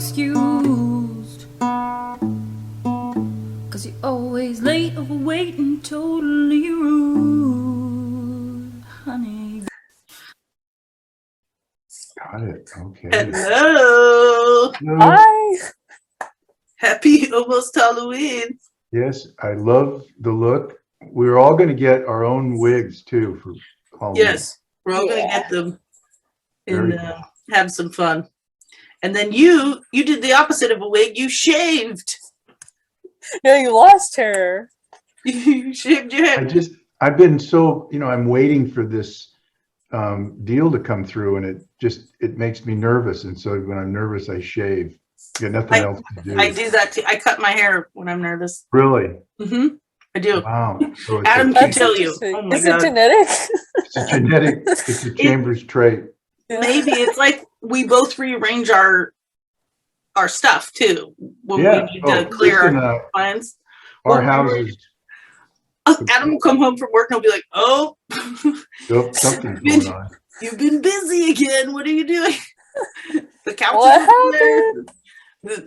excused. 'Cause you're always late, overweight, and totally rude, honey. Got it. Okay. Hello. Hi. Happy almost Halloween. Yes, I love the look. We're all going to get our own wigs too for Halloween. Yes, we're all going to get them Very and cool. have some fun. And then you did the opposite of a wig. You shaved. No, you lost her. You shaved your head. I've been so, I'm waiting for this deal to come through, and it makes me nervous. And so when I'm nervous, I shave. Got nothing else to do. I do that too. I cut my hair when I'm nervous. Really? Mm-hmm. I do. Wow. So Adam can tell you. Oh my Is God. it genetic? it's a genetic, it's a Chambers trait. Maybe it's like we both rearrange our stuff too when we need to clear our minds. Our houses. Adam will come home from work and he'll be like, "Oh, Something's going on. You've been busy again. What are you doing?" The couch What is there.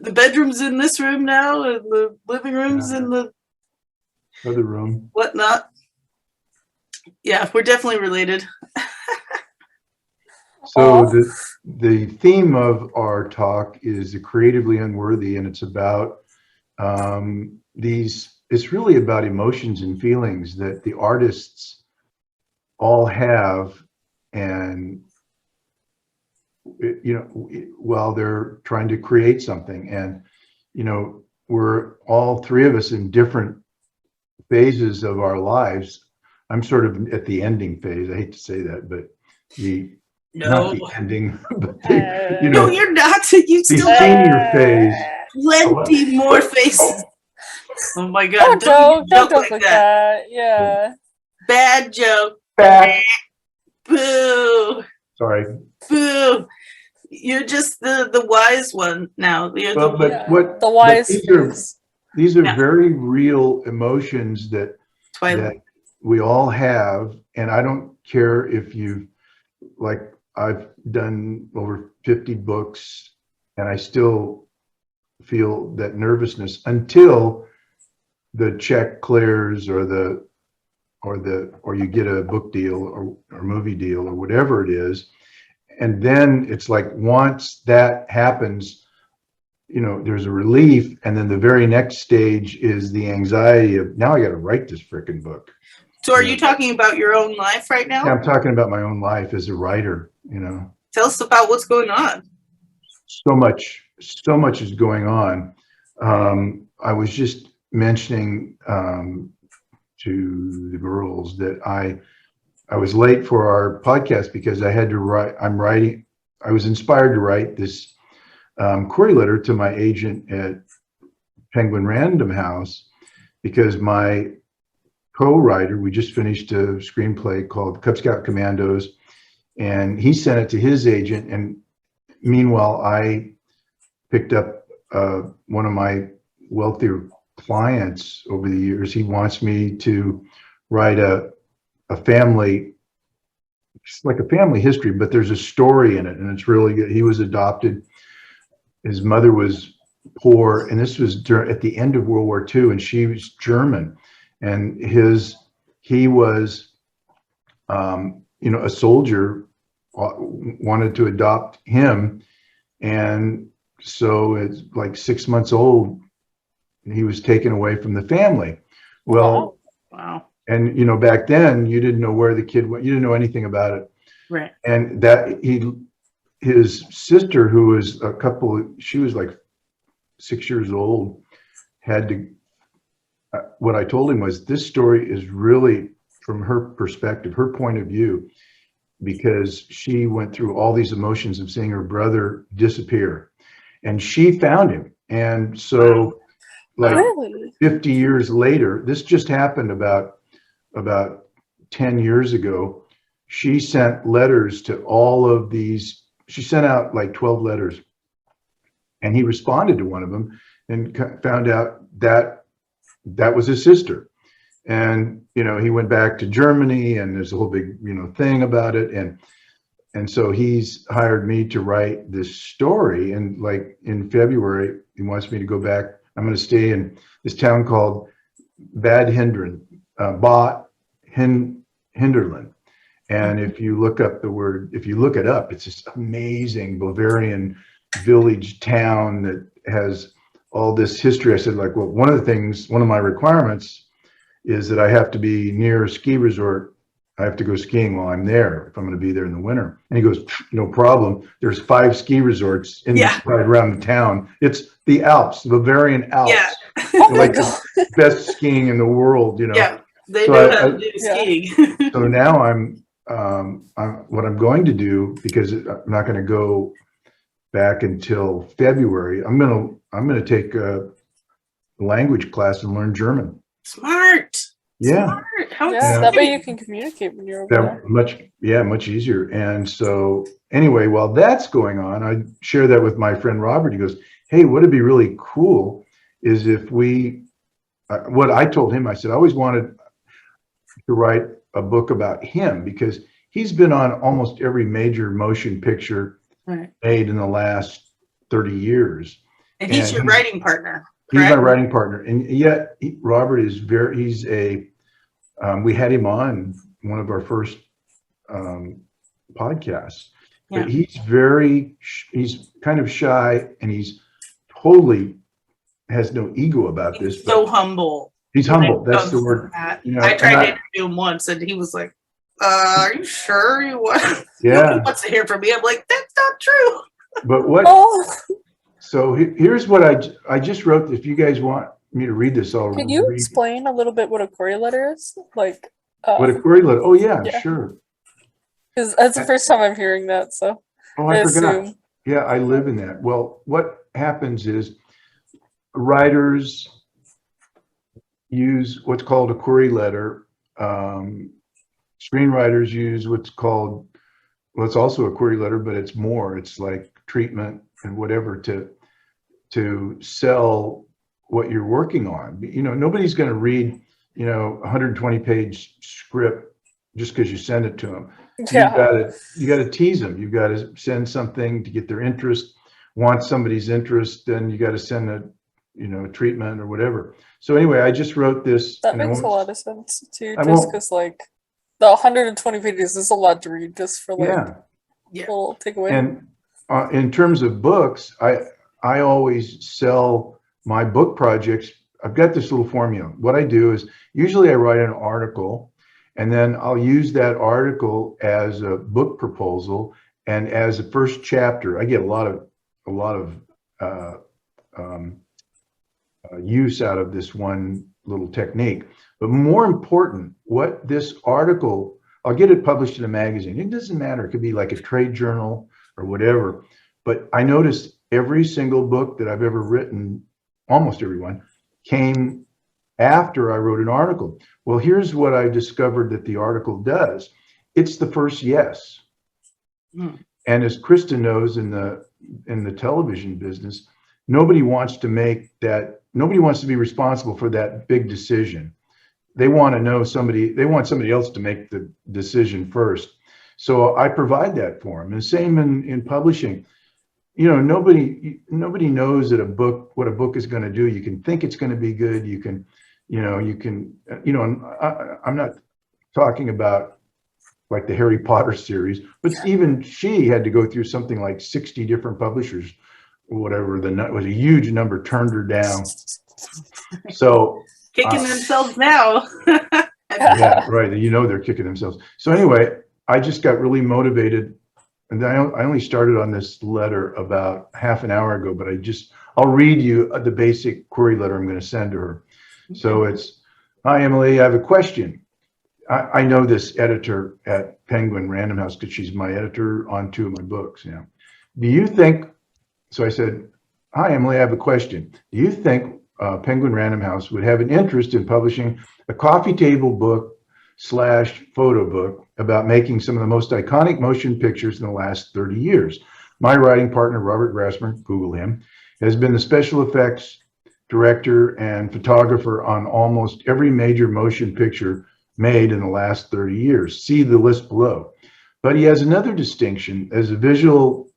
The bedroom's in this room now, and the living room's in the other room. Whatnot. Yeah, we're definitely related. So the theme of our talk is the creatively unworthy, and it's about it's really about emotions and feelings that the artists all have, and while they're trying to create something. And we're all three of us in different phases of our lives. I'm sort of at the ending phase. I hate to say that, but not the ending, but no, you're not. You still the senior phase. Plenty more faces. Oh my God! Don't joke like that. Yeah. Bad joke. Bad. Boo. Sorry. Boo. You're just the wise one now. You're the wise. These are very real emotions that we all have, and I don't care if I've done over 50 books, and I still feel that nervousness until the check clears, or you get a book deal or movie deal or whatever it is. And then it's like, once that happens, there's a relief. And then the very next stage is the anxiety of, now I got to write this freaking book. So are you talking about your own life right now? Yeah, I'm talking about my own life as a writer, Tell us about what's going on. So much is going on. I was just mentioning to the girls that I was late for our podcast because I had to write. I was inspired to write this query letter to my agent at Penguin Random House, because my co-writer, we just finished a screenplay called Cub Scout Commandos, and he sent it to his agent. And meanwhile, I picked up one of my wealthier clients over the years. He wants me to write a family, it's like a family history, but there's a story in it, and it's really good. He was adopted. His mother was poor, and this was at the end of World War II, and she was German, and he was a soldier, wanted to adopt him, and so it's like 6 months old, he was taken away from the family. Well, wow. And back then you didn't know where the kid went. You didn't know anything about it. Right. And that his sister, who was she was like 6 years old, had to. What I told him was, this story is really from her perspective, her point of view, because she went through all these emotions of seeing her brother disappear, and she found him. And so, like 50 years later, this just happened about 10 years ago. She sent letters to all of these. She sent out like 12 letters, and he responded to one of them and found out that was his sister. And he went back to Germany, and there's a whole big thing about it. and so he's hired me to write this story. And like in February, he wants me to go back. I'm going to stay in this town called Bad Hinderland. And if you look up if you look it up, it's this amazing Bavarian village town that has all this history. I said, like, well, one of my requirements is that I have to be near a ski resort. I have to go skiing while I'm there if I'm going to be there in the winter. And he goes, no problem. There's 5 ski resorts right around the town. It's the Alps, the Bavarian Alps. Yeah. Like the best skiing in the world, you know. Yeah, they know how to do skiing. So now what I'm going to do, because I'm not going to go back until February, I'm going to take a language class and learn German. Smart. Yeah. Smart. How That way you can communicate when you're over there. Much easier. And so anyway, while that's going on, I share that with my friend Robert. He goes, hey, what'd be really cool is if what I told him, I said, I always wanted to write a book about him because he's been on almost every major motion picture made in the last 30 years. And he's your writing partner. He's my writing partner. And yet Robert is we had him on one of our first podcasts, but he's kind of shy, and he's totally has no ego about this. So humble. He's humble. That's the word. You know, I tried to interview him once, and he was like, are you sure you want? Yeah. Nobody wants to hear from me. I'm like, that's not true. But what? So here's what I just wrote. If you guys want me to read this, I'll Can you explain a little bit what a query letter is? Like what a query letter? Oh yeah, sure. Because that's the first time I'm hearing that. So I forgot. Yeah, I live in that. Well, what happens is writers use what's called a query letter. Screenwriters use what's called, well, it's also a query letter, but it's more. It's like treatment and whatever to sell what you're working on. You know, nobody's going to read, 120-page script just because you send it to them. Yeah. You got to tease them. You've got to send something to get their interest. Want somebody's interest, then you got to send a treatment or whatever. So anyway, I just wrote this. That makes a lot of sense too, just because like the 120 pages is a lot to read just for like a little takeaway. And in terms of books, I always sell my book projects. I've got this little formula. What I do is usually I write an article, and then I'll use that article as a book proposal and as a first chapter. I get a lot of use out of this one little technique. But more important, what this article, I'll get it published in a magazine. It doesn't matter. It could be like a trade journal or whatever. But I noticed every single book that I've ever written, almost everyone, came after I wrote an article. Well, here's what I discovered that the article does. It's the first yes. And as Christin knows, in the television business, nobody wants to be responsible for that big decision. They want somebody else to make the decision first. So I provide that for them. And same in publishing. Nobody knows what a book is going to do. You can think it's going to be good. I'm not talking about like the Harry Potter series, but even she had to go through something like 60 different publishers, whatever. It was a huge number, turned her down. So kicking themselves now. Yeah, right. They're kicking themselves. So anyway, I just got really motivated, and I only started on this letter about half an hour ago, but I'll read you the basic query letter I'm going to send to her. Okay. So it's, hi, Emily, I have a question. I know this editor at Penguin Random House because she's my editor on 2 of my books. Yeah. Do you think, so I said, hi, Emily, I have a question. Do you think Penguin Random House would have an interest in publishing a coffee table book / photo book about making some of the most iconic motion pictures in the last 30 years? My writing partner, Robert Grassmer, Google him, has been the special effects director and photographer on almost every major motion picture made in the last 30 years. See the list below. But he has another distinction as a visual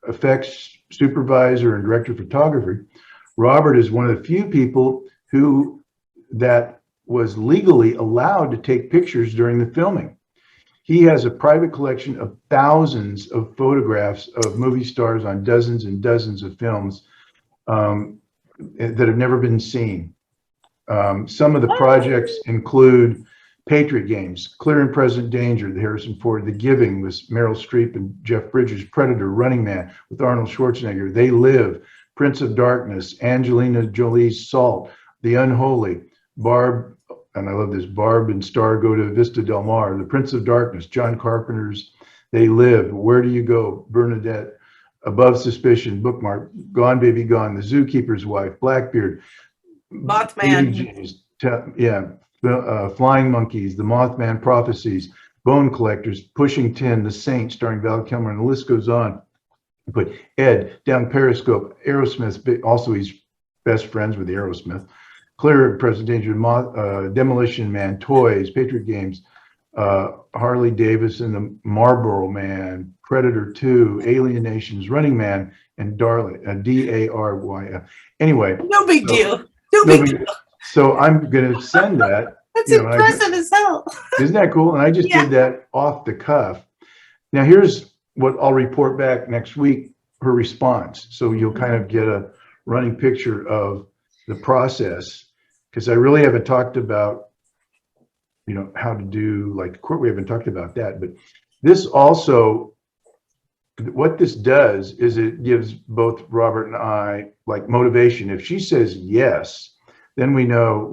effects supervisor and director of photography. Robert is one of the few people that was legally allowed to take pictures during the filming. He has a private collection of thousands of photographs of movie stars on dozens and dozens of films that have never been seen. Some of the projects include Patriot Games, Clear and Present Danger, the Harrison Ford, The Giving with Meryl Streep and Jeff Bridges, Predator, Running Man with Arnold Schwarzenegger, They Live, Prince of Darkness, Angelina Jolie's Salt, The Unholy, Barb, and I love this, Barb and Star Go to Vista Del Mar, The Prince of Darkness, John Carpenter's They Live, Where Do You Go, Bernadette, Above Suspicion, Bookmark, Gone Baby Gone, The Zookeeper's Wife, Blackbeard, Mothman. Flying Monkeys, The Mothman Prophecies, Bone Collectors, Pushing Tin, The Saint, starring Val Kilmer, and the list goes on. But Ed, Down Periscope, Aerosmith, also he's best friends with the Aerosmith, Clear Presentation, Demolition Man, Toys, Patriot Games, Harley Davidson, The Marlboro Man, Predator 2, Alien Nations, Running Man, and Darling, D-A-R-Y. Anyway. No big deal. No big deal. So I'm going to send that. That's impressive as hell. Isn't that cool? And I just did that off the cuff. Now here's what I'll report back next week, her response. So you'll kind of get a running picture of the process, because I really haven't talked about, how to do like court. We haven't talked about that, but this also, what this does is it gives both Robert and I like motivation. If she says yes, then we know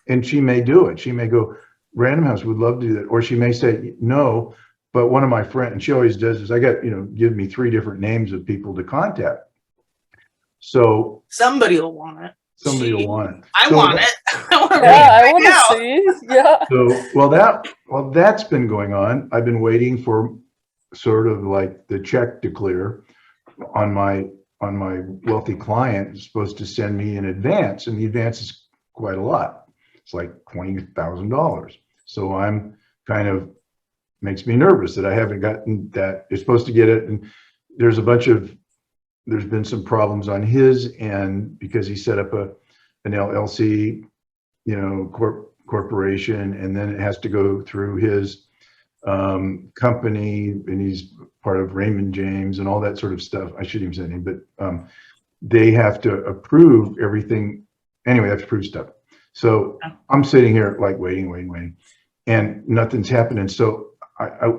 and she may do it. She may go, Random House would love to do that. Or she may say no, but one of my friends, and she always does this, I got, give me 3 different names of people to contact. So somebody will want it. Somebody will want it. I want it. I want to I want to see. Yeah. So, that's been going on. I've been waiting for sort of like the check to clear on my wealthy client is supposed to send me in advance, and the advance is quite a lot. It's like $20,000. So I'm kind of, makes me nervous that I haven't gotten that. You're supposed to get it, and there's been some problems on his end because he set up an LLC, corporation, and then it has to go through his company, and he's part of Raymond James and all that sort of stuff. I shouldn't even say anything, but they have to approve everything. Anyway, they have to approve stuff. So I'm sitting here like waiting, and nothing's happening. So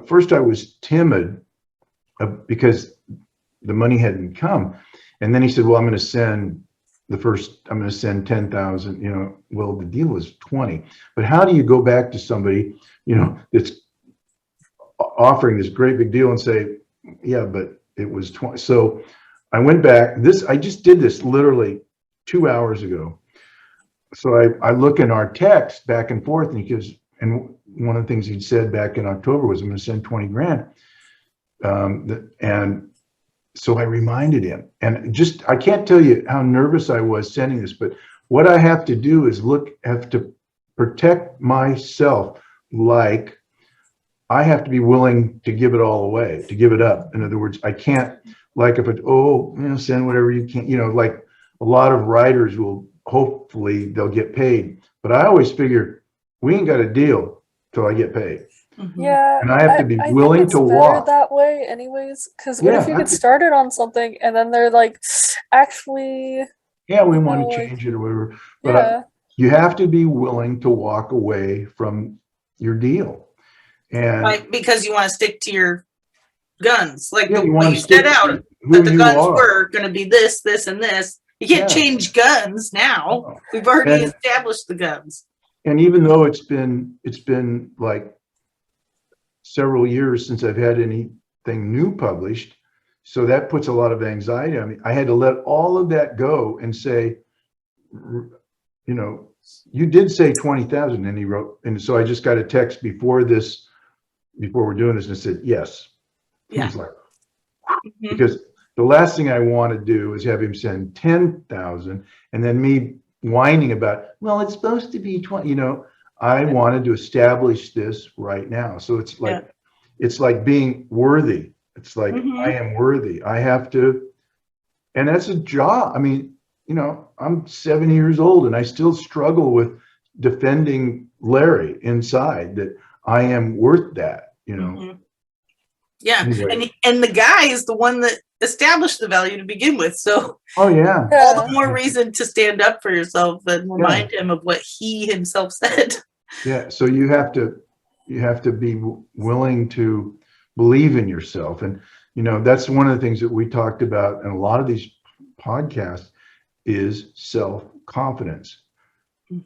first I was timid because the money hadn't come. And then he said, well, I'm going to send 10,000, well, the deal was 20. But how do you go back to somebody, that's offering this great big deal and say, yeah, but it was 20. So I went back. I just did this literally 2 hours ago. So I look in our text back and forth, and one of the things he'd said back in October was, I'm going to send 20 grand. And so I reminded him, and I can't tell you how nervous I was sending this, but what I have to do is have to protect myself. Like I have to be willing to give it all away, to give it up. In other words, I can't, like if send whatever you can, like a lot of writers will, hopefully they'll get paid. But I always figure we ain't got a deal till I get paid. Mm-hmm. Yeah, and I have to be willing to walk that way, anyways. Because what if you get started on something and then they're like, actually, we want to change it or whatever. But you have to be willing to walk away from your deal, and because you want to stick to your guns, like you when you set out that the guns were going to be this, this, and this. You can't change guns now. We've already established the guns. And even though it's been like several years since I've had anything new published, so that puts a lot of anxiety on me. I had to let all of that go and say, you did say 20,000, and he wrote, and so I just got a text before we're doing this, and it said yes. Yeah. He's like, because the last thing I want to do is have him send 10,000 and then me whining about, well, it's supposed to be 20, I wanted to establish this right now. So it's like, it's like being worthy. It's like, I am worthy. I have to, and that's a job. I mean, I'm 70 years old and I still struggle with defending Larry inside that I am worth that, Yeah. Anyway. And the guy is the one that established the value to begin with. So oh yeah, all the more reason to stand up for yourself and remind him of what he himself said. Yeah. So you have to be willing to believe in yourself. And, that's one of the things that we talked about in a lot of these podcasts is self-confidence.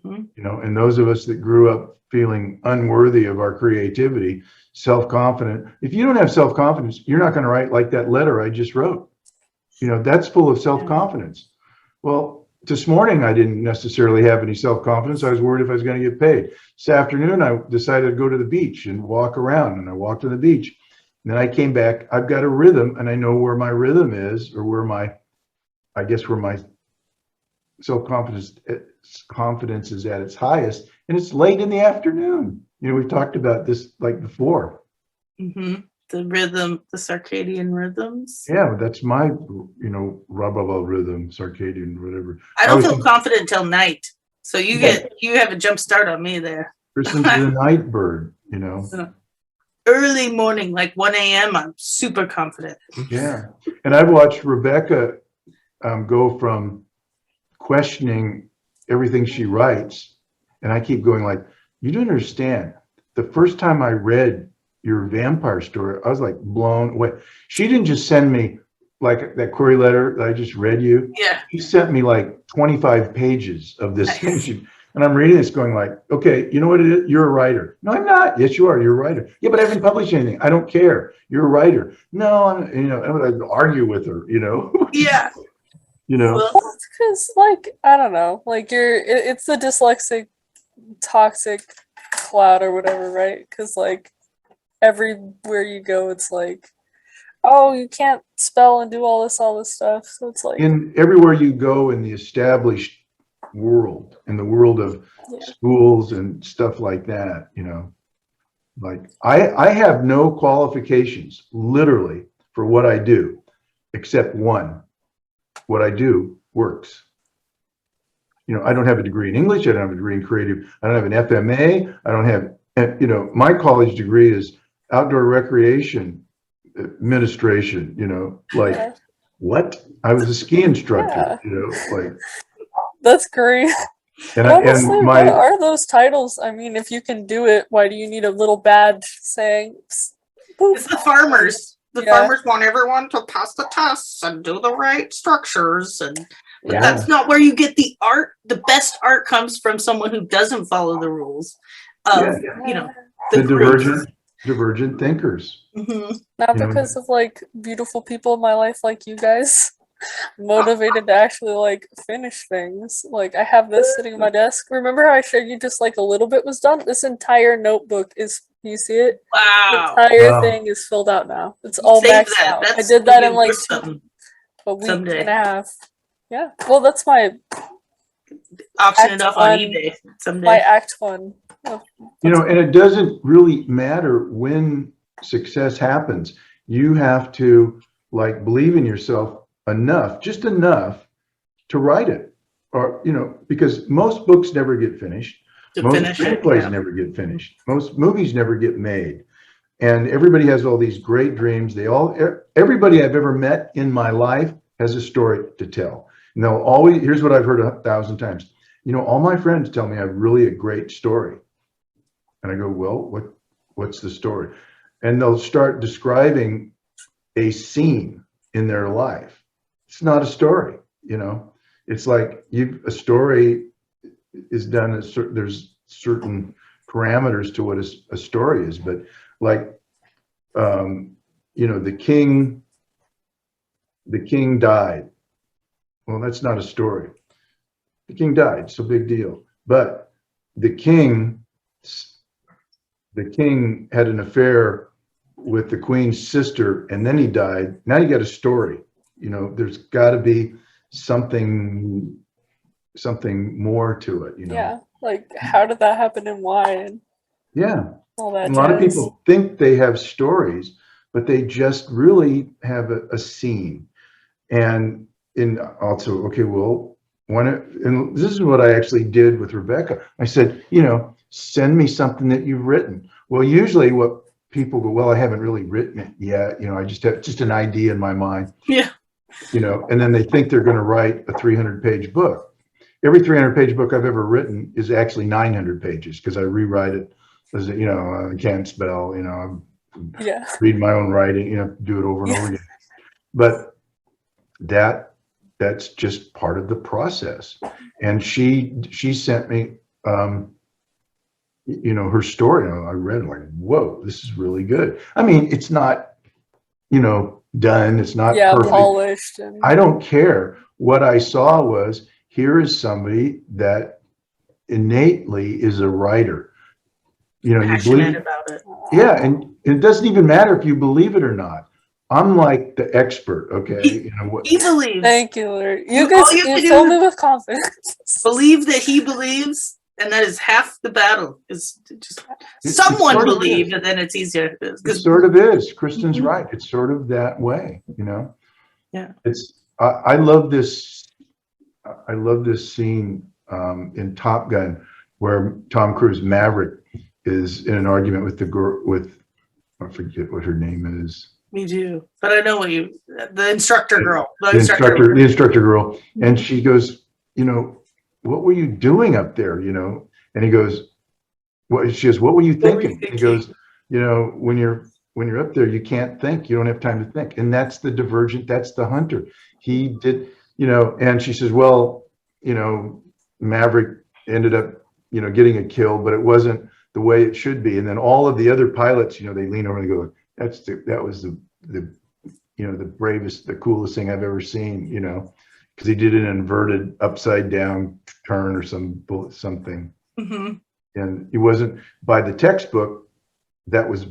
And those of us that grew up feeling unworthy of our creativity, self-confident. If you don't have self-confidence, you're not going to write like that letter I just wrote. That's full of self-confidence. Well, this morning I didn't necessarily have any self-confidence. I was worried if I was going to get paid. This afternoon I decided to go to the beach and walk around, and I walked to the beach. And then I came back. I've got a rhythm, and I know where my rhythm is, or where my self-confidence is at its highest, and it's late in the afternoon. We've talked about this like before. The rhythm, the circadian rhythms. Yeah, that's my, Rababa rhythm, circadian, whatever. I don't feel confident till night. So you have a jump start on me there. Kristen's the night bird, Early morning, like 1 a.m., I'm super confident. Yeah. And I've watched Rebecca go from questioning everything she writes, and I keep going like, you don't understand. The first time I read your vampire story, I was like blown away. She didn't just send me like that query letter that I just read you. Yeah. She sent me like 25 pages of this thing. And I'm reading this going like, okay, you know what it is? You're a writer. No, I'm not. Yes, you are. You're a writer. Yeah, but I haven't published anything. I don't care. You're a writer. No, I'm going to argue with her, Yeah. Well, it's because, I don't know, it's the dyslexic toxic cloud or whatever, right? Because, everywhere you go, it's oh, you can't spell and do all this stuff. So it's in everywhere you go in the established world, in the world of schools and stuff like that, I have no qualifications literally for what I do, except one. What I do works. I don't have a degree in English. I don't have a degree in creative. I don't have an FMA. I don't have, my college degree is outdoor recreation administration, what? I was a ski instructor, That's great. And, what are those titles? I mean, if you can do it, why do you need a little badge saying? Boop. It's the farmers. The farmers want everyone to pass the tests and do the right structures, but that's not where you get the art. The best art comes from someone who doesn't follow the rules of, the divergent thinkers. Not because of beautiful people in my life like you guys. Motivated to actually finish things. I have this sitting on my desk. Remember how I showed you just a little bit was done? This entire notebook is, you see it? Wow. The entire thing is filled out now. It's all maxed out. I did that in a week and a half. Yeah. Well, that's my auction it up on eBay someday. My act one. And it doesn't really matter when success happens. You have to believe in yourself just enough to write it, or because most books never get finished, most screenplays never get finished, most movies never get made, and everybody has all these great dreams. Everybody I've ever met in my life has a story to tell, and they'll always, here's what I've heard 1,000 times, all my friends tell me I have really a great story, and I go, well, what's the story? And they'll start describing a scene in their life. It's not a story, It's a story is done. There's certain parameters to what a story is, but the king died. Well, that's not a story. The king died. It's a big deal. But the king had an affair with the queen's sister, and then he died. Now you got a story. There's got to be something more to it. Yeah, how did that happen and why? Yeah. All that A lot of jazz. people think they have stories, but they just really have a scene. And also, okay, well, and this is what I actually did with Rebecca. I said, send me something that you've written. Well, usually what people go, well, I haven't really written it yet. I just have just an idea in my mind. Yeah. And then they think they're going to write a 300-page book. Every 300-page book I've ever written is actually 900 pages because I rewrite it as I can't spell, Yeah. read my own writing, do it over and over again. But that's just part of the process. And she sent me, her story. I read it like, whoa, this is really good. I mean, it's not, done. It's not perfect. Polished. And... I don't care. What I saw was, here is somebody that innately is a writer. Passionate about it. Yeah, and it doesn't even matter if you believe it or not. I'm like the expert, okay? He believes. Thank you, Larry. You fill me with confidence. Believe that he believes, and that is half the battle. Is just It someone sort of believe, is. and then it's easier. It sort of is. Kristin's Mhm. right. It's sort of that way, Yeah. I love this. I love this scene in Top Gun where Tom Cruise Maverick is in an argument with the girl I forget what her name is. Me too. But I know the instructor girl. The instructor girl. And she goes, what were you doing up there? And he goes, she goes, what were you thinking? He goes, when you're up there, you can't think. You don't have time to think. And that's the divergent. That's the hunter. He did, and she says, well, Maverick ended up, getting a kill, but it wasn't the way it should be. And then all of the other pilots, they lean over and they go, that was the bravest, the coolest thing I've ever seen, because he did an inverted upside down turn or something. Mm-hmm. And he wasn't, by the textbook, that was,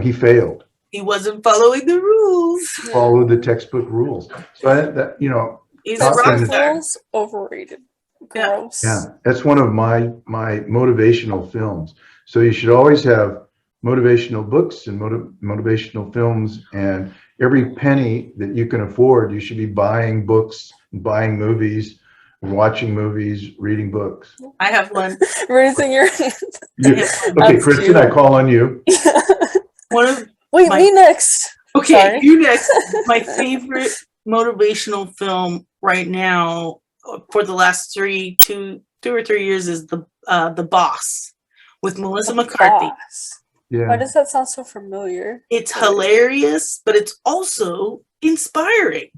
he failed. He wasn't following the rules. Followed the textbook rules. So He's a rock star. Rules overrated. Gross. Yeah, that's one of my motivational films. So you should always have motivational books and motivational films, and every penny that you can afford, you should be buying books, buying movies, watching movies, reading books. I have one. Raising your hand. Okay, Kristin, cute. I call on you. Wait, me next. Okay, Sorry. you next. My favorite motivational film right now for the last two or three years is the Boss with Melissa McCarthy. Boss. Yeah. Why does that sound so familiar? It's hilarious, but it's also inspiring.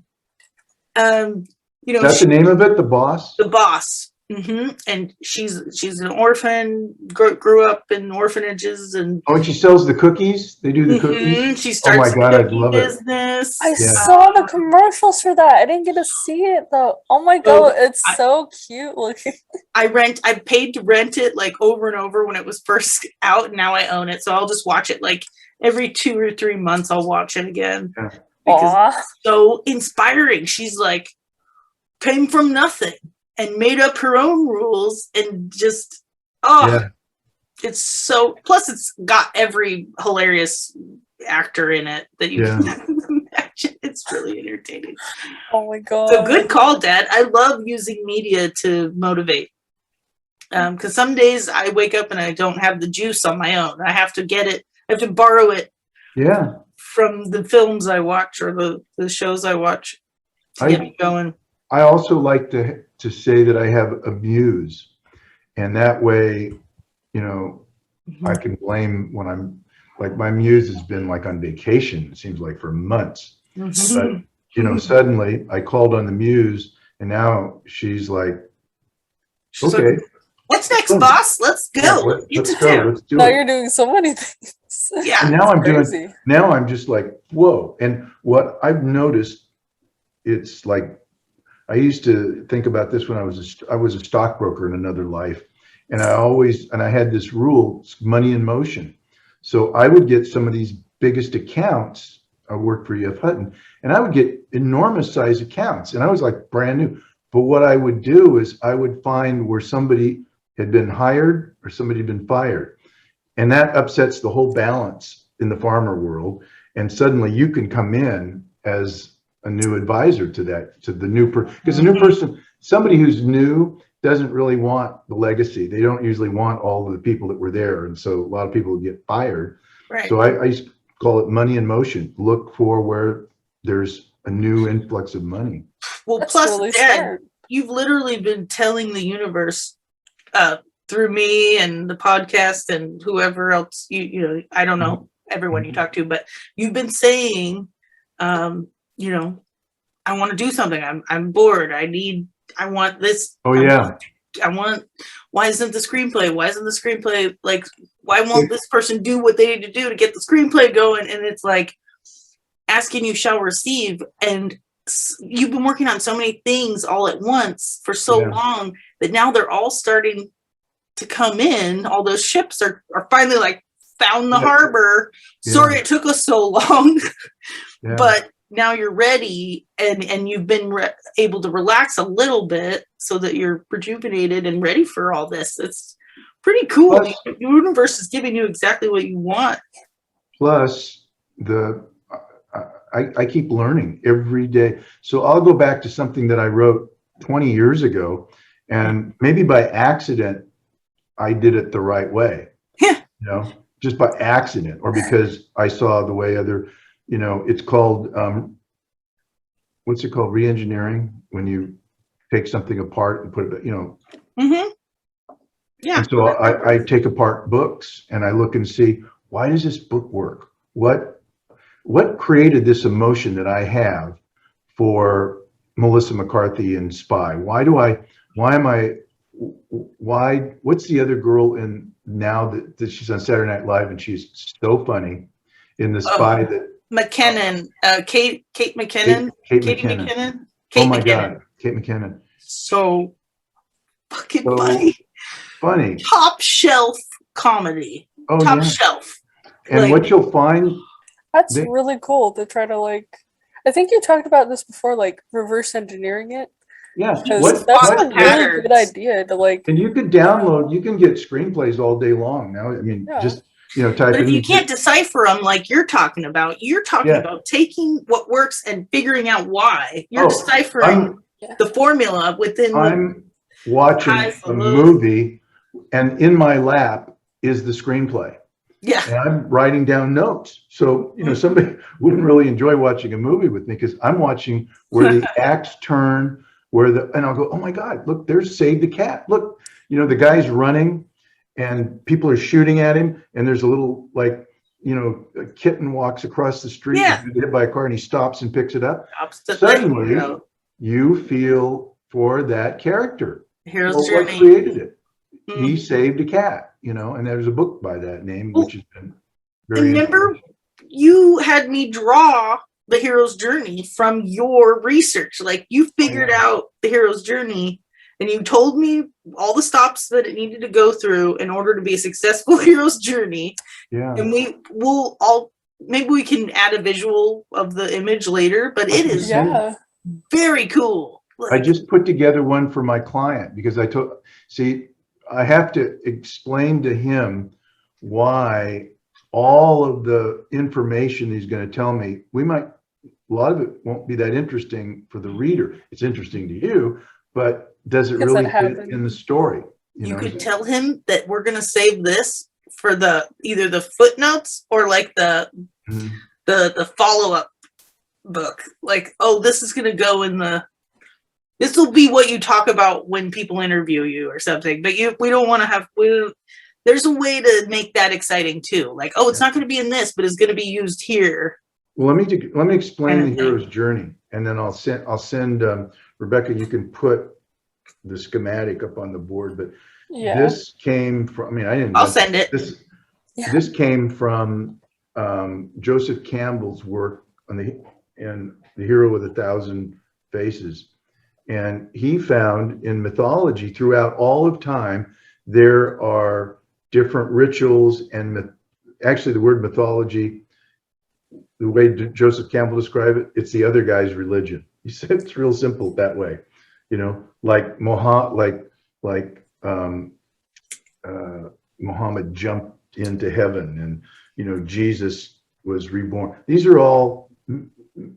That's the name of it, The Boss? The Boss. Mm-hmm. And she's an orphan, grew up in orphanages, and she sells the cookies. They do the cookies. She starts God, a I'd love business. I saw the commercials for that. I didn't get to see it though. Oh my god, it's so cute looking. I paid to rent it like over and over when it was first out, and now I own it. So I'll just watch it like every 2 or 3 months. I'll watch it again because it's so inspiring. She's like came from nothing and made up her own rules, and just it's so. Plus, it's got every hilarious actor in it that you can imagine. It's really entertaining. Oh my god! So good call, Dad. I love using media to motivate. Because some days I wake up and I don't have the juice on my own. I have to get it. I have to borrow it. Yeah. From the films I watch or the shows I watch to get me going. I also like to say that I have a muse, and that way, I can blame when I'm like, my muse has been like on vacation, it seems like for months. But, suddenly I called on the muse, and now she's like, okay. What's next, boss? Let's go. Let's go. Let's do now it. you're doing so many things. Yeah. And now I'm just like, whoa. And what I've noticed, it's like, I used to think about this when I was a stockbroker in another life. And I had this rule, money in motion. So I would get some of these biggest accounts. I worked for E.F. Hutton, and I would get enormous size accounts, and I was like brand new. But what I would do is I would find where somebody had been hired or somebody had been fired. And that upsets the whole balance in the farmer world. And suddenly you can come in as a new advisor to that, to the new because the new person, somebody who's new doesn't really want the legacy. They don't usually want all of the people that were there. And so a lot of people get fired. Right. So I used to call it money in motion. Look for where there's a new influx of money. Well, That's plus, really Dad, smart. you've literally been telling the universe through me and the podcast and whoever else you know, I don't know everyone you talk to, but you've been saying, you know, I want to do something. I'm bored. I want this. Oh, yeah. I want, why isn't the screenplay? Why isn't the screenplay like, why won't this person do what they need to do to get the screenplay going? And it's like, asking you shall receive. And you've been working on so many things all at once for so long that now they're all starting to come in. All those ships are finally like found the harbor. Sorry it took us so long, but now you're ready and you've been able to relax a little bit so that you're rejuvenated and ready for all this. It's pretty cool. Plus, the universe is giving you exactly what you want. Plus, I keep learning every day. So I'll go back to something that I wrote 20 years ago, and maybe by accident, I did it the right way. Yeah. You know, just by accident, or because I saw the way other, you know, it's called, what's it called? Re-engineering, when you take something apart and put it, you know. Yeah. And so I take apart books and I look and see, why does this book work? What created this emotion that I have for Melissa McCarthy and Spy? What's the other girl in now that she's on Saturday Night Live and she's so funny in the Spy that McKinnon, Kate McKinnon, Katie McKinnon. Oh my God, Kate McKinnon. So fucking So funny. Top shelf comedy. Oh, Top yeah. shelf. And like, what you'll find, That's really cool to try to like, I think you talked about this before, like reverse engineering it. yeah, Because that's a really good idea to like. and you can download, you can get screenplays all day long now. I mean, just, you know, type but in. if you can't decipher them like you're talking about taking what works and figuring out why. You're deciphering the formula within I'm watching a movie, and in my lap is the screenplay. Yeah. And I'm writing down notes. So, you know, somebody wouldn't really enjoy watching a movie with me because I'm watching where the acts turn, and I'll go, oh my God, look, there's Save the Cat. Look, you know, the guy's running and people are shooting at him. And there's a little, like, you know, a kitten walks across the street and gets hit by a car and he stops and picks it up. Suddenly, you feel for that character. Hero's Journey. What created it? He saved a cat, you know, and there's a book by that name, which has been very. Remember, you had me draw the hero's journey from your research. Like you figured out the hero's journey, and you told me all the stops that it needed to go through in order to be a successful hero's journey. Yeah. And maybe we can add a visual of the image later, but it is very cool. I just put together one for my client because I have to explain to him why all of the information he's going to tell me, a lot of it won't be that interesting for the reader. It's interesting to you, but does it really fit in the story? You could tell him that we're going to save this for either the footnotes or like the follow-up book. Like, oh, this is going to go in this will be what you talk about when people interview you or something. But we don't want to have. There's a way to make that exciting too. Like, oh, it's not going to be in this, but it's going to be used here. Well, let me explain the hero's journey, and then I'll send Rebecca. You can put the schematic up on the board, but this came from. I mean, I didn't. I'll send it. This came from Joseph Campbell's work on the Hero with 1,000 Faces. And he found in mythology throughout all of time, there are different rituals and actually the word mythology, the way Joseph Campbell described it, it's the other guy's religion. He said it's real simple that way, you know, like Muhammad jumped into heaven, and Jesus was reborn. These are all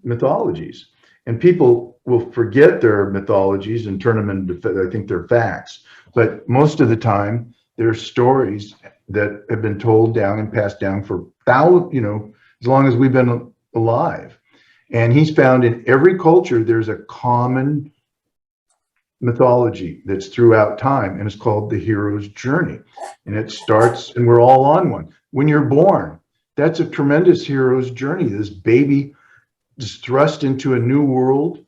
mythologies, and people will forget their mythologies and turn them into, I think, they're facts. But most of the time, they're stories that have been told down and passed down for thousands, as long as we've been alive. And he's found in every culture there's a common mythology that's throughout time, and it's called the hero's journey. And it starts, and we're all on one. When you're born, that's a tremendous hero's journey. This baby is thrust into a new world.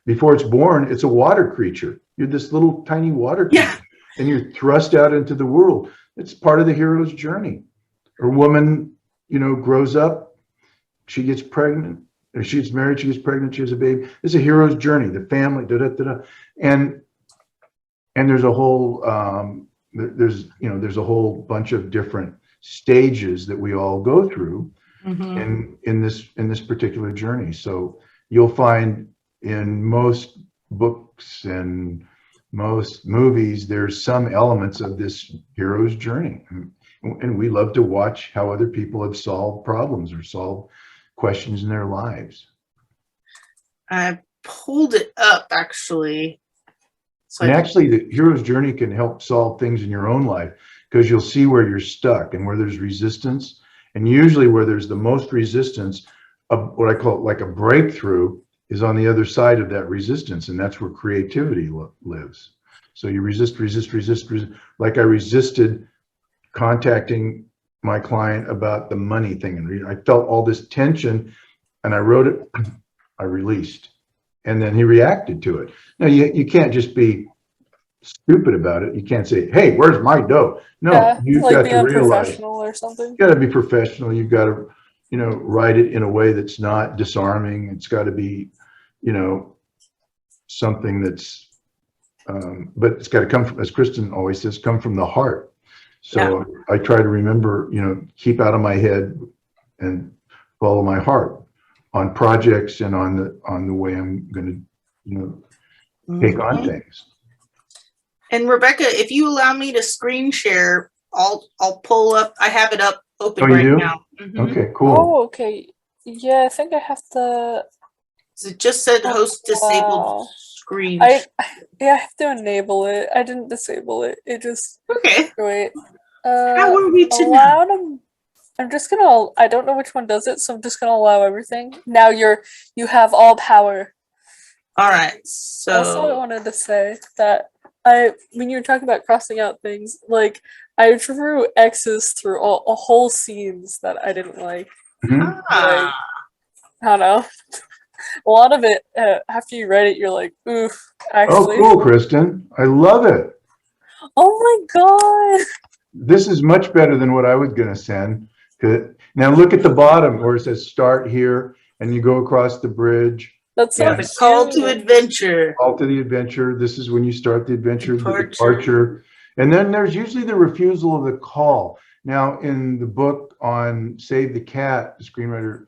Before it's born, it's a water creature. You're this little tiny water creature, and you're thrust out into the world. It's part of the hero's journey. A woman, grows up, she gets pregnant. If she gets married, she gets pregnant, she has a baby. It's a hero's journey, the family, And there's a whole there's a whole bunch of different stages that we all go through in this particular journey. So you'll find in most books and most movies, there's some elements of this hero's journey. And we love to watch how other people have solved problems or solved questions in their lives. I pulled it up actually. And actually, the hero's journey can help solve things in your own life, because you'll see where you're stuck and where there's resistance. And usually where there's the most resistance, what I call like a breakthrough, is on the other side of that resistance. And that's where creativity lives. So you resist. Like I resisted contacting my client about the money thing. And I felt all this tension, and I wrote it, I released. And then he reacted to it. Now, you can't just be stupid about it. You can't say, hey, where's my dough? No, you've got to realize. Or something. You got to be professional. You've got to, write it in a way that's not disarming. It's got to be, something that's, but it's got to come from, as Christin always says, come from the heart. So I try to remember, keep out of my head and follow my heart on projects and on the way I'm going to, take on things. And Rebecca, if you allow me to screen share, I'll pull up. I have it up open right now. Okay, cool. Oh, okay. Yeah, I think I have to. It just said host disabled screen. I have to enable it. I didn't disable it. It just wait. How are we to know? I'm just gonna. I don't know which one does it, so I'm just gonna allow everything. Now you have all power. All right. So also, I wanted to say that when you were talking about crossing out things, like I drew X's through a whole scenes that I didn't like. Like, I don't know. A lot of it, after you read it, you're like, oof, actually. Oh, cool, Christin. I love it. Oh my God. This is much better than what I was going to send. Now look at the bottom where it says start here, and you go across the bridge. That's so the call to adventure. Call to the adventure. This is when you start the adventure, the departure. And then there's usually the refusal of the call. Now, in the book on Save the Cat, the screenwriter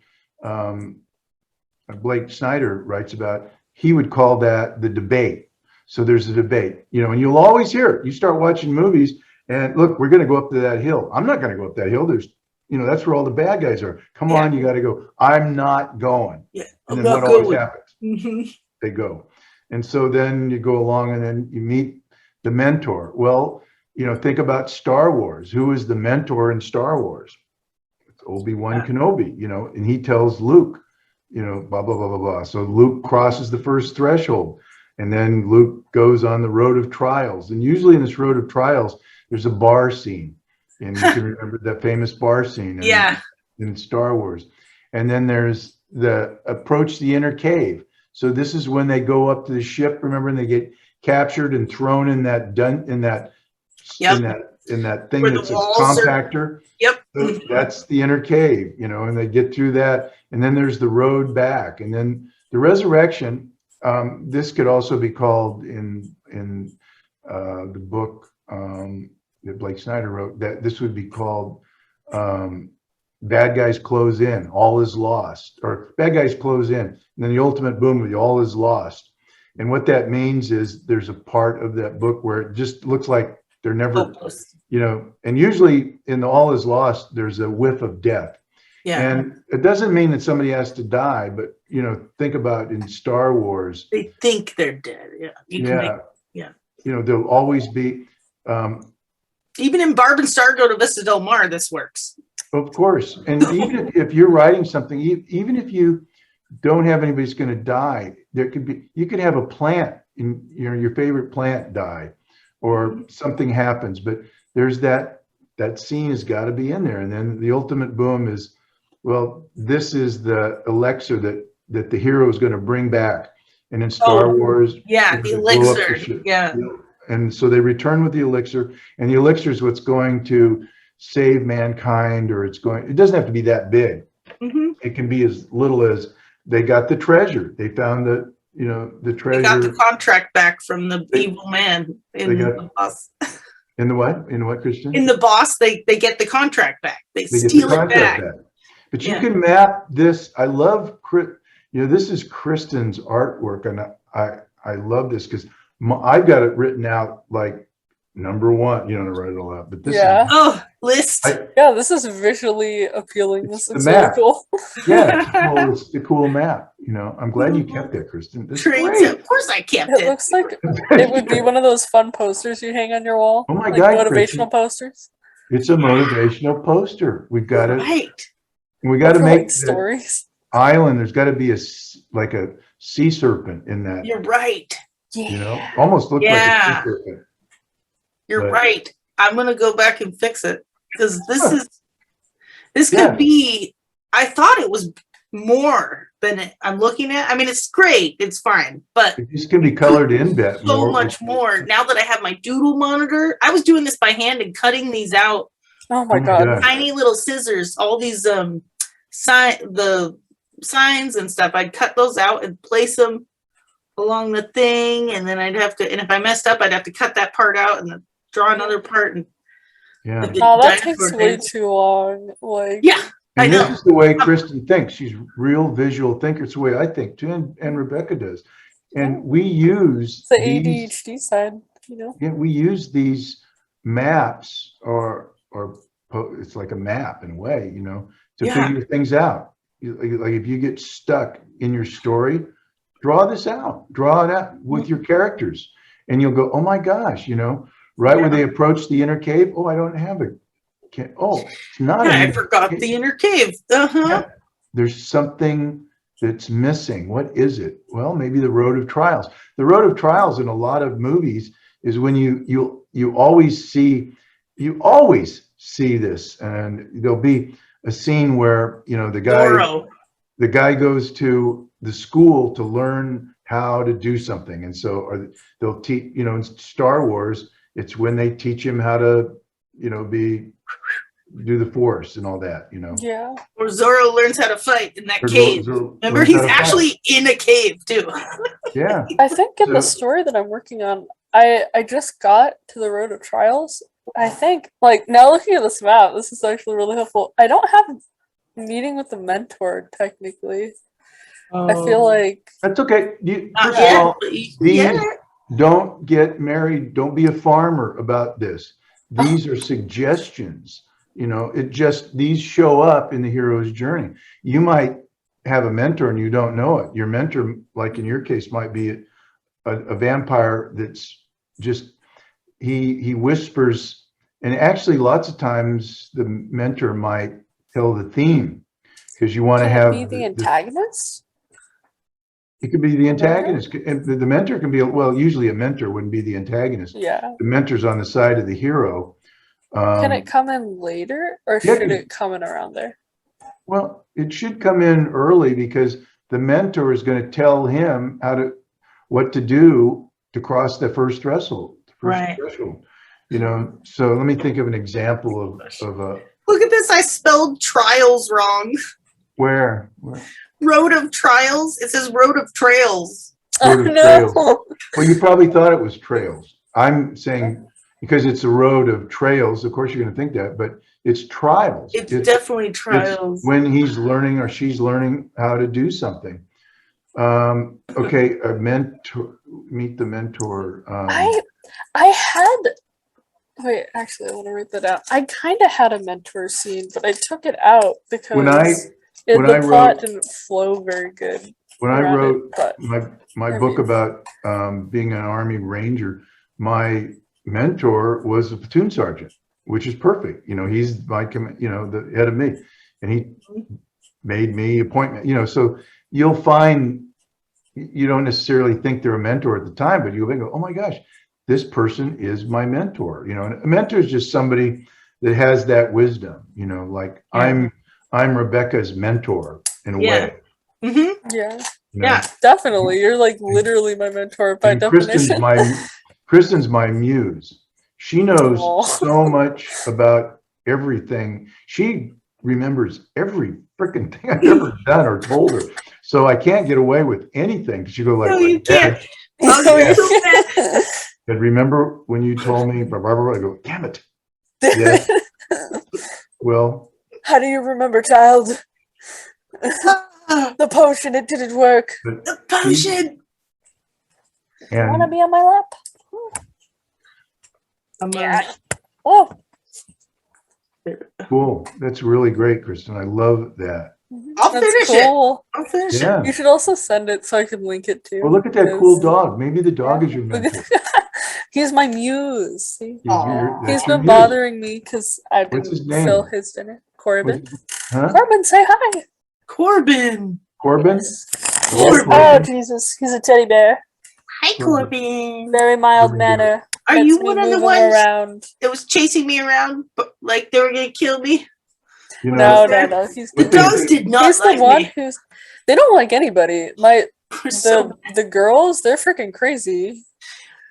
Blake Snyder writes about, he would call that the debate. So there's a debate, and you'll always hear it. You start watching movies, and look, we're going to go up to that hill. I'm not going to go up that hill. There's, that's where all the bad guys are. Come on, you got to go. I'm not going. Yeah, and then what always happens? They go. And so then you go along, and then you meet the mentor. Well, think about Star Wars. Who is the mentor in Star Wars? It's Obi-Wan Kenobi, and he tells Luke, blah, blah, blah, blah, blah. So Luke crosses the first threshold, and then Luke goes on the road of trials. And usually in this road of trials, there's a bar scene. And you can remember that famous bar scene in Star Wars. And then there's the approach the inner cave. So this is when they go up to the ship, remember, and they get captured and thrown in that thing that's a compactor. So that's the inner cave, and they get through that. And then there's the road back. And then the resurrection, this could also be called in the book that Blake Snyder wrote, that this would be called bad guys close in, all is lost, or bad guys close in. And then the ultimate boom would be all is lost. And what that means is there's a part of that book where it just looks like They're never, Hopeless. and usually in All Is Lost, there's a whiff of death. Yeah. And it doesn't mean that somebody has to die, but think about in Star Wars. They think they're dead. Yeah. You can make, yeah. There'll always be, even in Barb and Star Go to Vista Del Mar, this works. of course. And even if you're writing something, even if you don't have anybody's going to die, you could have a plant in your favorite plant die, or something happens, but there's that scene has got to be in there. And then the ultimate boom is, well, this is the elixir that the hero is going to bring back. And in Star Wars, yeah, the elixir, yeah. And so they return with the elixir, and the elixir is what's going to save mankind, or it doesn't have to be that big. Mm-hmm. It can be as little as they got the treasure. They found the treasure. They got the contract back from the evil man in the boss. In the what? In what, Christian? In the boss, they get the contract back. They steal it back. But you can map this. I love, this is Kristin's artwork, and I love this because I've got it written out like number one. You don't write it all out, but this is, list. This is visually appealing. This is map. really cool. Yeah, it's the cool map. I'm glad you kept that, Kristin. This is great. Of course I kept it. It looks like it would be one of those fun posters you hang on your wall. Oh my like God, motivational Kristin. Posters. It's a motivational poster. We've got to. Right. We got to make like stories. Island. There's got to be a sea serpent in that. You're right. Almost looks like a sea serpent. You're right. I'm gonna go back and fix it because this could be. I thought it was more than I'm looking at. I mean, it's great. It's fine, but this can be colored in bit. So much more now that I have my doodle monitor. I was doing this by hand and cutting these out. Oh my God. Tiny little scissors. All these the signs and stuff. I'd cut those out and place them along the thing, and then I'd have to. And if I messed up, I'd have to cut that part out and draw another part. And that takes way too long. I know. This is the way Kristin thinks. She's a real visual thinker. It's the way I think too, and Rebecca does. And we use the ADHD side. Yeah, we use these maps, or it's like a map in a way, to figure things out. Like if you get stuck in your story, draw it out with your characters, and you'll go, oh my gosh, when they approach the inner cave, oh, I don't have it. It's not. I forgot the inner cave. Yeah. There's something that's missing. What is it? Well, maybe the road of trials. The road of trials in a lot of movies is when you always see this, and there'll be a scene where the guy goes to the school to learn how to do something, and so they'll teach. In Star Wars, it's when they teach him how to do the Force and all that. Yeah. Or Zorro learns how to fight in that cave. Remember, he's actually in a cave too. Yeah. I think in the story that I'm working on, I just got to the road of trials. I think, now looking at this map, this is actually really helpful. I don't have a meeting with the mentor, technically. I feel like... That's okay. First of all, don't get married. Don't be a farmer about this. These are suggestions. These show up in the hero's journey. You might have a mentor and you don't know it. Your mentor, like in your case, might be a vampire that's just, he whispers, and actually lots of times the mentor might tell the theme, because you want to have... Be the antagonist? It could be the antagonist. And the mentor can be, usually a mentor wouldn't be the antagonist. Yeah. The mentor's on the side of the hero. Can it come in later, or should it come in around there? Well, it should come in early, because the mentor is going to tell him what to do to cross the first threshold. Threshold. So let me think of an example of a... Look at this. I spelled trials wrong. Where? Road of trials. It says road of trails. Road of trails. Well, you probably thought it was trails. I'm saying, because it's a road of trails, of course you're going to think that, but it's trials. It's definitely trials. It's when he's learning or she's learning how to do something. Okay, a mentor, meet the mentor. I had Wait, actually, I want to write that out. I kind of had a mentor scene, but I took it out because When I the plot wrote- didn't flow very good. When I around wrote it, but my I book mean- about being an Army Ranger, my mentor was a platoon sergeant, which is perfect. You know, he's my the head of me, and he made me appointment. You know, so you'll find you don't necessarily think they're a mentor at the time, but you'll go, oh my gosh, this person is my mentor. You know, and a mentor is just somebody that has that wisdom. You know, like Yeah. I'm Rebecca's mentor in a Yeah. way. Mm-hmm. Yeah, You know? Yeah. definitely. You're like literally my mentor by And definition. Kristen's my muse. She knows Aw. so much about everything. She remembers every freaking thing I've ever done or told her. So I can't get away with anything. She go like, No, you Dad, can't. Oh, you're so bad. Dad, remember when you told me, blah, blah, blah, I go, damn it. Yeah. Well, How do you remember, child? The potion, it didn't work. but The potion. You want to and be on my lap? Yeah. Oh, cool. That's really great, Kristen. I love that. I'll that's finish it. cool. I'll finish Yeah. You should also send it so I can link it too. Well, look at that cool because- dog. Maybe the dog is your Look mentor. at- He's my muse. See? Aw. He's That's your been muse. bothering me because I What's his didn't name? fill his dinner. Corbin. Huh? Corbin, say hi. Corbin. Corbin? Yes. Hello, Yes. Oh, Corbin. Jesus. He's a teddy bear. Hi, Corbin. Very mild Corbin, do manner. Are Lets you me one of the move him ones around. that was chasing me around, but like they were gonna kill me? You No, know, no. He's The But dogs did not he's the like one me. who's. They don't like anybody. So The girls, they're freaking crazy.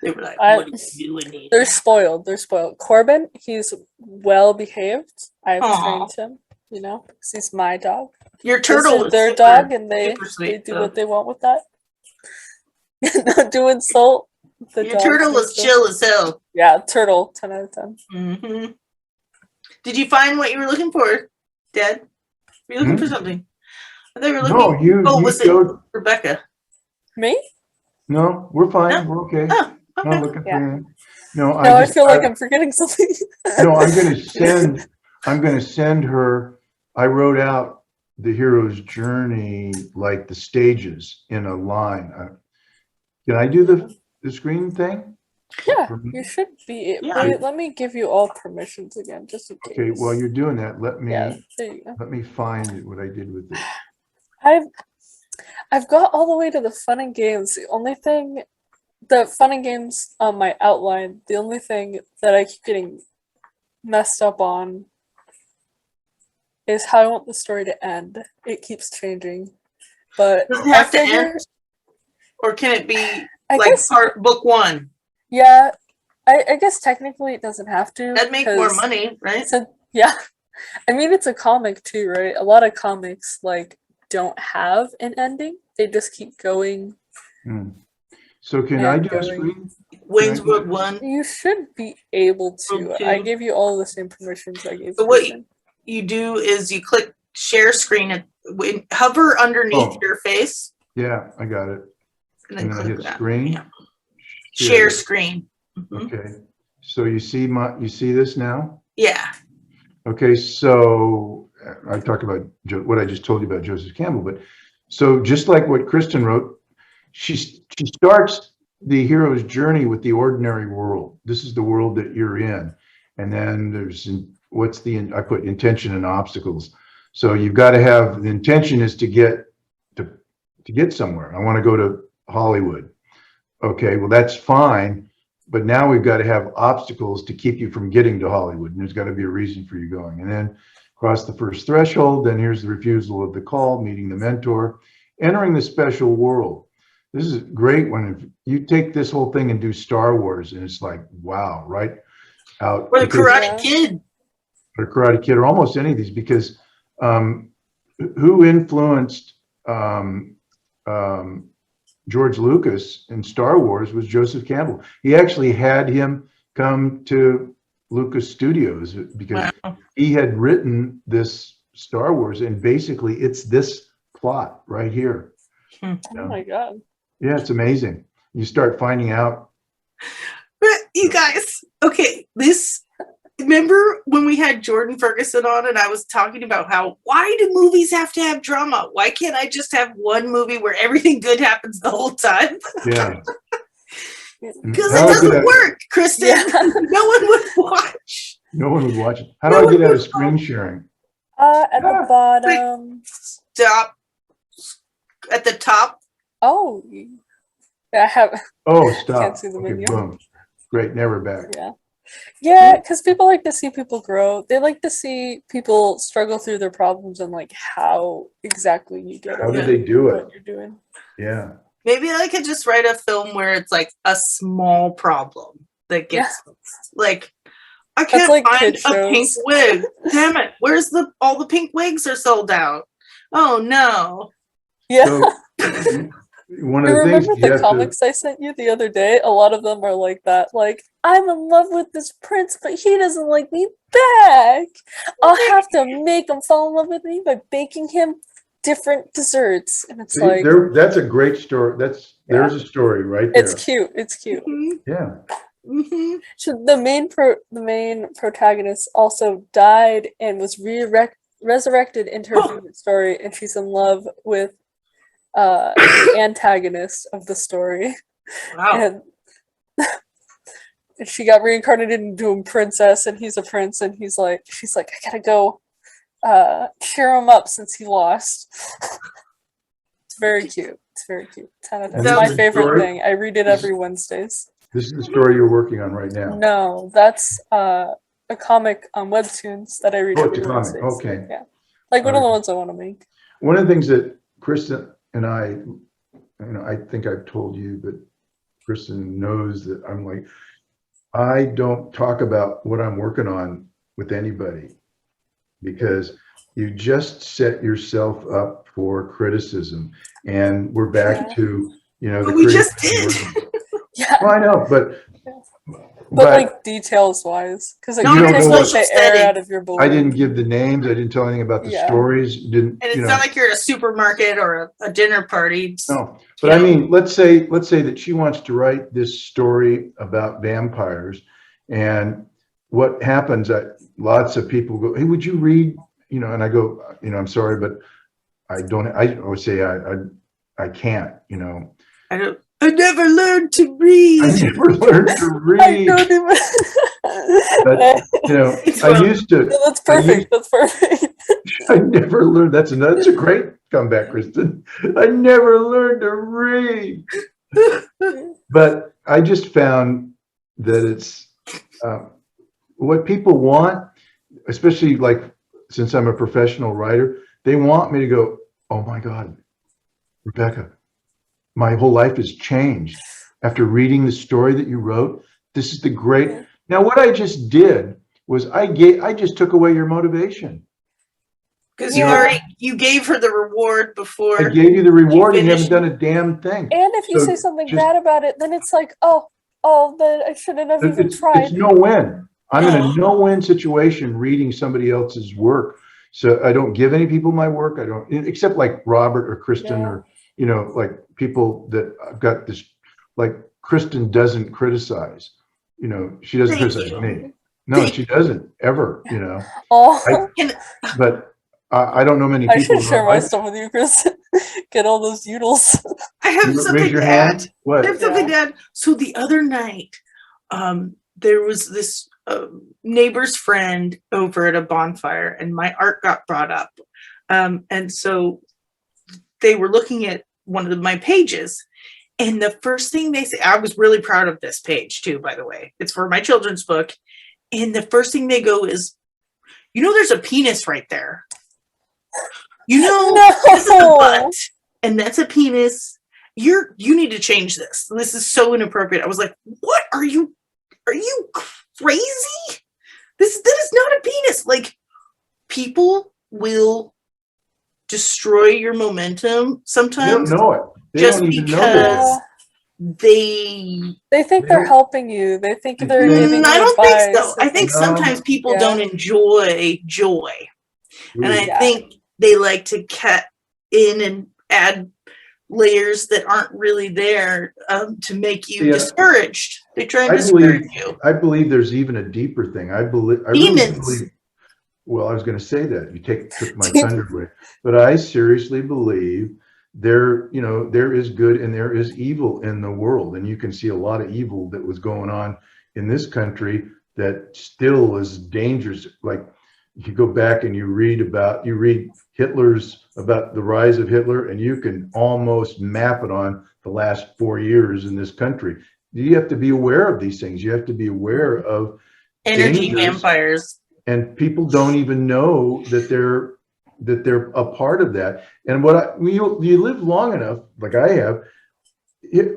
they were like, I- "What are you doing here?" They're spoiled. They're spoiled. Corbin, he's well behaved. I've Aw. trained him. You know, 'cause he's my dog. Your This turtle is was their super- dog, and they super sweet, do though. what they want with that. Not to insult the Your dogs turtle and was stuff. chill as hell. Yeah, turtle. 10 out of 10. Mm-hmm. Did you find what you were looking for, Dad? Were you looking for something? I thought you were looking. no, you was showed, it Rebecca? Me? no, we're fine. No? We're okay. Oh, Not okay. looking Yeah. for you. No, No, I feel like I'm forgetting something. no, I'm gonna send her, I wrote out the hero's journey, like the stages in a line. Can I do the screen thing? Yeah, you should be. Yeah. Wait, let me give you all permissions again, just in case. Okay, while you're doing that, let Yeah, there you go. me find what I did with it. I've got all the way to the fun and games. The fun and games on my outline, the only thing that I keep getting messed up on is how I want the story to end. It keeps changing. But Does it have to figure- end? Or can it be I like guess, book one? yeah, I guess technically it doesn't have to. That'd make more 'cause money, right? it's yeah. I mean, it's a comic too, right? A lot of comics like don't have an ending. They just keep going. Hmm. So can I do a going. screen? Wayne's World 1. You should be able to. Okay. I gave you all the same permissions I gave So what Kristen. you do is you click share screen and hover underneath Oh. your face Yeah, I got it. and then And I click hit that. screen. Yeah. Share screen. Mhm. Okay, so you see this now? Yeah. Okay, so I talked about what I just told you about Joseph Campbell, but so just like what Kristen wrote, she starts the hero's journey with the ordinary world. This is the world that you're in, and then there's I put intention and obstacles. So you've got to have the intention is to get somewhere. I want to go to Hollywood. Okay, well that's fine. But now we've got to have obstacles to keep you from getting to Hollywood. And there's got to be a reason for you going. And then cross the first threshold. Then here's the refusal of the call, meeting the mentor, entering the special world. This is great when you take this whole thing and do Star Wars. And it's like, wow, right out. Or the because- Karate Yeah. Kid. or Karate Kid or almost any of these because who influenced George Lucas in Star Wars was Joseph Campbell. He actually had him come to Lucas Studios because Wow. he had written this Star Wars and basically it's this plot right here. Oh my god. Yeah, it's amazing. You start finding out. But You guys, okay, remember when we had Jordan Ferguson on and I was talking about why do movies have to have drama? Why can't I just have one movie where everything good happens the whole time? Yeah. Because How it do I doesn't get out- work, Kristen. No one would watch. No one would watch it. How do I get out of screen sharing? At the bottom. Stop. At the top. Oh, I have. Oh, stop. Can't see the Okay, menu. boom. Great, never back. Yeah, because people like to see people grow. They like to see people struggle through their problems and like how exactly you get How over do they do it? what you're doing. Yeah. Maybe I could just write a film where it's like a small problem that gets like I can't like find kid a pink shows. wig. Damn it. Where's all the pink wigs are sold out? Oh no. Yeah. So one of You the things remember you the have comics I sent you the other day? A lot of them are like that. Like, I'm in love with this prince, but he doesn't like me back. I'll have to make him fall in love with me by baking him different desserts. And it's like, that's a great story. There's a story right there. it's cute. It's cute. Yeah. Mm-hmm. So the main protagonist also died and was resurrected into her favorite story, and she's in love with the antagonist of the story. Wow. And she got reincarnated into a princess, and he's a prince, and she's like, I gotta go cheer him up since he lost. It's very cute. It's very cute. 10 out of 10. It's my favorite thing. I read it every Wednesdays. This is the story you're working on right now. No, that's a comic on Webtoons that I read every it's a comic. Wednesdays. Okay. Yeah. Like one of the ones I want to make. One of the things that Kristen and I think I've told you, but Kristen knows that I'm like, I don't talk about what I'm working on with anybody because you just set yourself up for criticism. And we're back to, But we just did. Yeah. Well, I know, but like details wise, because like No, you no, take no, like the air setting. out of your balloon. I didn't give the names. I didn't tell anything about the stories. Didn't, And it's not like you're at a supermarket or a dinner party. No, but I mean, let's say that she wants to write this story about vampires, and what happens? Lots of people go, "Hey, would you read?" And I go, "I'm sorry, but I don't." I always say, "I can't." I never learned to read. I never learned to read. I don't even. But I used to. No, that's perfect. That's perfect. I never learned. That's a great comeback, Kristen. I never learned to read. But I just found that it's what people want, especially like since I'm a professional writer, they want me to go, "Oh my God, Rebecca, my whole life has changed after reading the story that you wrote. This is the great." Now, what I just did was I just took away your motivation. Because you gave her the reward before. I gave you the reward and you haven't done a damn thing. And if you say something bad about it, then it's like, oh, then I shouldn't have even tried. It's no win. I'm in a no-win situation reading somebody else's work. So I don't give any people my work. I don't, except like Robert or Kristen or, like people that I've got this, like Kristen doesn't criticize, she doesn't criticize me. No, she doesn't ever, Oh. But I don't know many people. I should share my stuff with you, Chris. Get all those doodles. I have something to add. What? I have something to add. So the other night, there was this neighbor's friend over at a bonfire, and my art got brought up. And so they were looking at one of my pages, and the first thing they say, I was really proud of this page too, by the way. It's for my children's book. And the first thing they go is, there's a penis right there. This is a butt, and that's a penis. You need to change this. This is so inappropriate. I was like, what are you crazy? That is not a penis. Like, people will destroy your momentum sometimes. They don't know it. They just don't even because know they think they're helping you. They think they're giving you I don't advice. think so. I think sometimes people don't enjoy joy. And I think they like to cut in and add layers that aren't really there to make you Yeah. discouraged. They try and I discourage you. believe there's even a deeper thing. I really Demons. believe. Well, I was going to say that you took my thunder away, but I seriously believe there is good and there is evil in the world, and you can see a lot of evil that was going on in this country that still is dangerous. Like you go back and you read about the rise of Hitler, and you can almost map it on the last 4 years in this country. You have to be aware of these things. You have to be aware of Energy dangers. vampires. And people don't even know that they're a part of that. And you live long enough, like I have,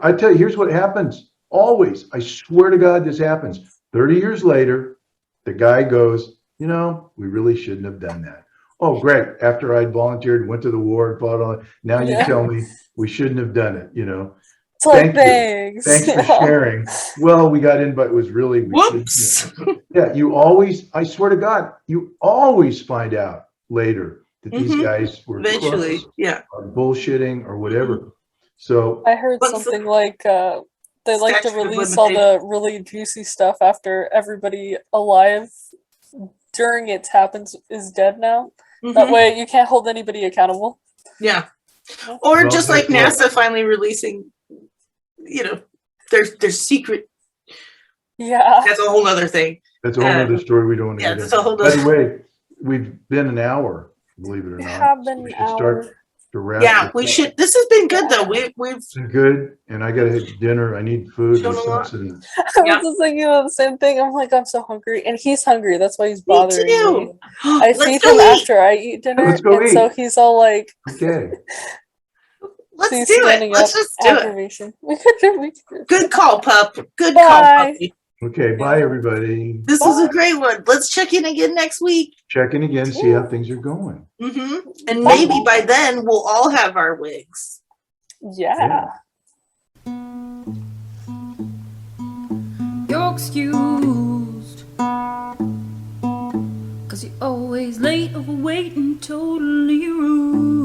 I tell you, here's what happens. Always, I swear to God, this happens. 30 years later, the guy goes, we really shouldn't have done that. Oh, great. After I'd volunteered, went to the war and fought on, now you tell me we shouldn't have done it, It's like, thanks. Thanks for sharing. Well, we got in, but it was really, Whoops. yeah, you always, I swear to God, you always find out later that these guys were Eventually, crooks yeah. or bullshitting or whatever. So I heard something like they like to Statute of release all the really juicy stuff after everybody alive during it happens is dead now. That Mhm. way you can't hold anybody accountable. Yeah. Or Well, just like that's NASA finally releasing, their secret. Yeah. That's a whole other thing. that's a whole other story we don't want to Yeah, get that's into. a whole By the other. way, we've been an hour, believe it or We not. have So been we an should start hour. to wrap Yeah, this we up. should. This has been good though. We've It's been good, and I got to hit dinner. I need food Shown and a lot. sustenance. I Yeah. was just thinking about the same thing. I'm like, I'm so hungry. And he's hungry. That's why he's me bothering me. too. I Let's feed go him eat. after I eat dinner. Let's go and so eat. he's all like, Okay. Let's he's do it. standing Let's up. just do it. Aggravation. We could do Good call, pup. Good Bye. call, puppy. Okay. Bye, everybody. This was a great one. Let's check in again next week. Check in again, see how things are going. And maybe by then we'll all have our wigs. Yeah. You're excused, 'cause you're always late, overweight, and totally rude.